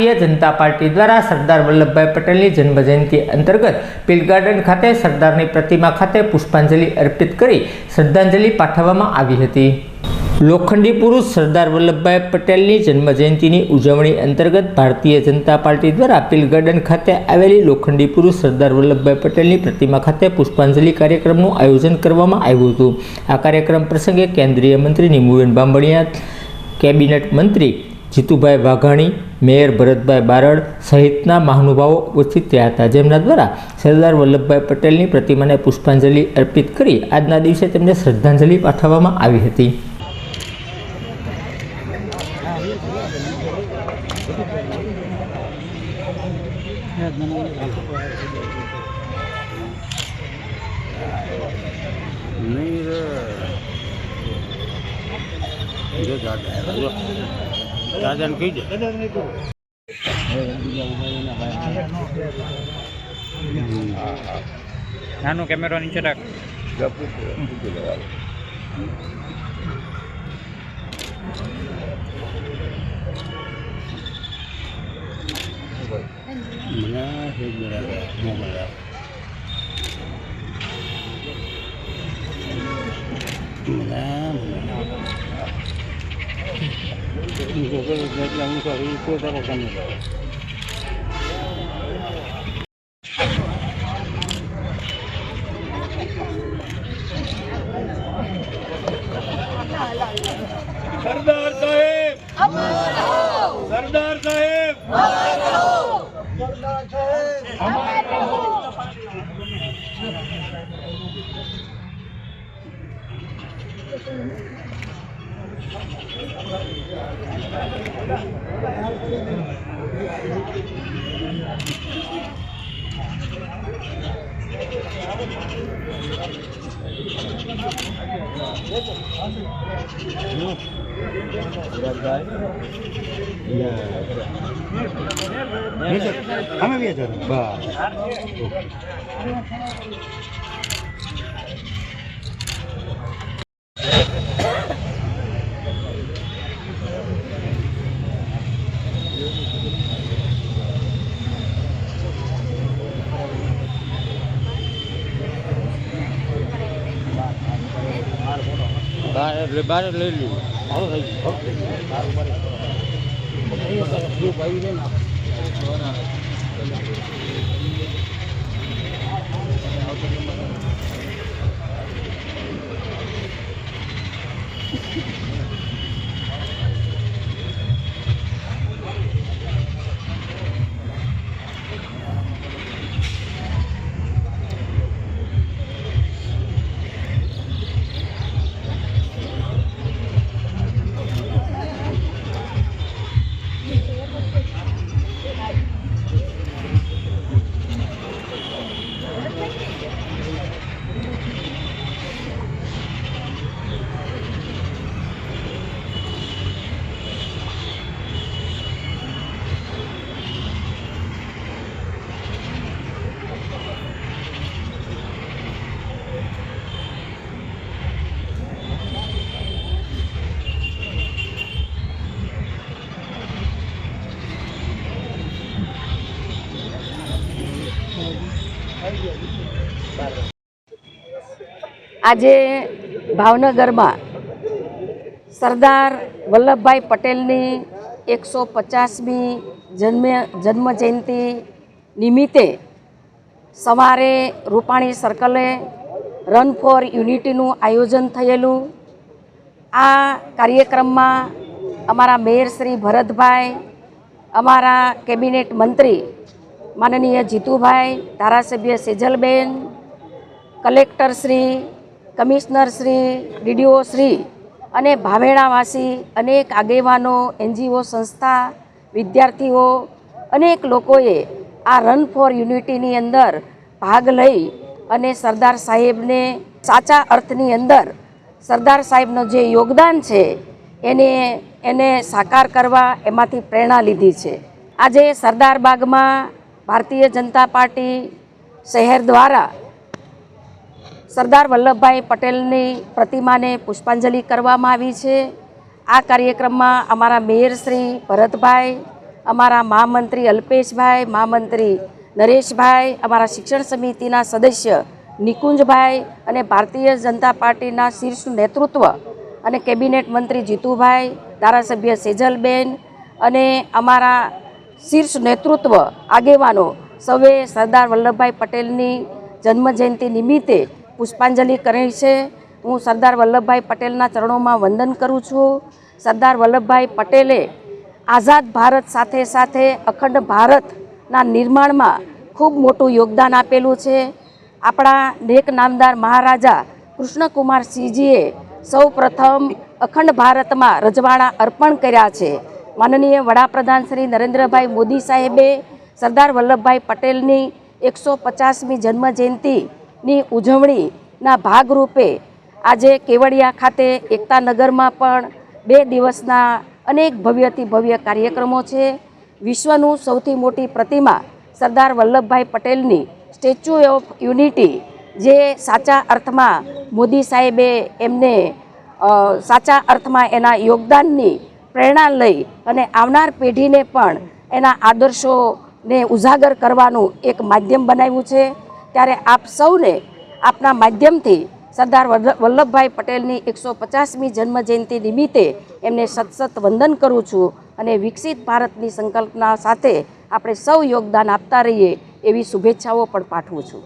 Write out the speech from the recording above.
Bharatiya Janata party द्वारा सरदार वल्लभभाई पटेलની जन्मजयंती अंतर्गत पील गार्डन खाते सरदाરની प्रतिमा खाते पुष्पांजलि अर्पित કરી श्रद्धांजलि પાઠવવામાં આવી હતી। लोखंडी पुरुष सरदार वल्लभभाई पटेलની जन्मजयंतीની ઉજવણી અંતર્ગત ભારતીય જનતા પાર્ટી દ્વારા પીલ ગાર્ડન ખાતે આવેલી લોખંડી પુરુષ સરદાર વલ્લભભાઈ પટેલની પ્રતિમા ખાતે પુષ્પાંજલિ કાર્યક્રમનું આયોજન કરવામાં આવ્યું હતું। આ કાર્યક્રમ પ્રસંગે કેન્દ્રીય મંત્રી નિમુબેન બાંભણિયા, કેબિનેટ મંત્રી જીતુભાई वाघाणी, मेयर भरतभाई बारड़ सहितना महानुभावों उपस्थित रह्या हता, जेमना द्वारा सरदार वल्लभभाई पटेलनी प्रतिमाने पुष्पांजलि अर्पित करी आजना दिवसे तेमने श्रद्धांजलि पाठववामां आवी हती। દાદાને કહી દે નાનો કેમેરો નીચે રાખ। सरदार साहेब अमर रहो, सरदार साहेब अमर रहो, सरदार साहेब अमर रहो। हमें भी बाहर ले ली આજે ભાવનગરમાં સરદાર વલ્લભભાઈ પટેલની 150મી જન્મજયંતિ નિમિત્તે સવારે રૂપાણી સર્કલે રન ફોર યુનિટીનું આયોજન થયેલું। આ કાર્યક્રમમાં અમારા મેયર શ્રી ભરતભાઈ, અમારા કેબિનેટ મંત્રી માનનીય જીતુભાઈ, ધારાસભ્ય Sejalben, collector Shri, commissioner Shri, DDO Shri અને ભાવેણાવાસી અનેક આગેવાનો, એનજીઓ સંસ્થા, વિદ્યાર્થીઓ, અનેક લોકોએ આ રન ફોર યુનિટીની અંદર ભાગ લઈ અને સરદાર સાહેબને સાચા અર્થની અંદર સરદાર સાહેબનો જે યોગદાન છે એને સાકાર કરવા એમાંથી પ્રેરણા લીધી છે। આજે સરદાર બાગમાં ભારતીય જનતા પાર્ટી શહેર દ્વારા સરદાર વલ્લભભાઈ પટેલની પ્રતિમાને પુષ્પાંજલિ કરવામાં આવી છે। આ કાર્યક્રમમાં અમારા મેયર શ્રી ભરતભાઈ, અમારા મહામંત્રી અલ્પેશભાઈ, મહામંત્રી નરેશભાઈ, અમારા શિક્ષણ સમિતિના સદસ્ય નિકુંજભાઈ અને ભારતીય જનતા પાર્ટીના શીર્ષ નેતૃત્વ અને કેબિનેટ મંત્રી જીતુભાઈ, ધારાસભ્ય સેજલબેન અને અમારા શીર્ષ નેતૃત્વ આગેવાનો સૌએ સરદાર વલ્લભભાઈ પટેલની જન્મજયંતિ નિમિત્તે પુષ્પાંજલિ કરી છે. હું સરદાર વલ્લભભાઈ પટેલના ચરણોમાં વંદન કરું છું. સરદાર વલ્લભભાઈ પટેલે આઝાદ ભારત સાથે સાથે અખંડ ભારતના નિર્માણમાં ખૂબ મોટું યોગદાન આપેલું છે. આપણા નેક નામદાર મહારાજા કૃષ્ણકુમારસિંહજીએ સૌ પ્રથમ અખંડ ભારતમાં રજવાડા અર્પણ કર્યા છે. માનનીય વડાપ્રધાન શ્રી નરેન્દ્રભાઈ મોદી સાહેબે સરદાર વલ્લભભાઈ પટેલની 150મી જન્મજયંતિની ઉજવણીના ભાગરૂપે આજે કેવડિયા ખાતે એકતાનગરમાં પણ 2 દિવસના અનેક ભવ્યથી ભવ્ય કાર્યક્રમો છે. વિશ્વનું સૌથી મોટી પ્રતિમા સરદાર વલ્લભભાઈ પટેલની સ્ટેચ્યુ ઓફ યુનિટી, જે સાચા અર્થમાં મોદી સાહેબે એમને સાચા અર્થમાં એના યોગદાનની પ્રેરણા લઈ અને આવનાર પેઢીને પણ એના આદર્શોને ઉજાગર કરવાનું એક માધ્યમ બનાવ્યું છે. ત્યારે આપ સૌને આપના માધ્યમથી સરદાર વલ્લભભાઈ પટેલની 150મી જન્મજયંતિ નિમિત્તે એમને સતસત વંદન કરું છું અને વિકસિત ભારતની સંકલ્પના સાથે આપણે સૌ યોગદાન આપતા રહીએ એવી શુભેચ્છાઓ પણ પાઠવું છું.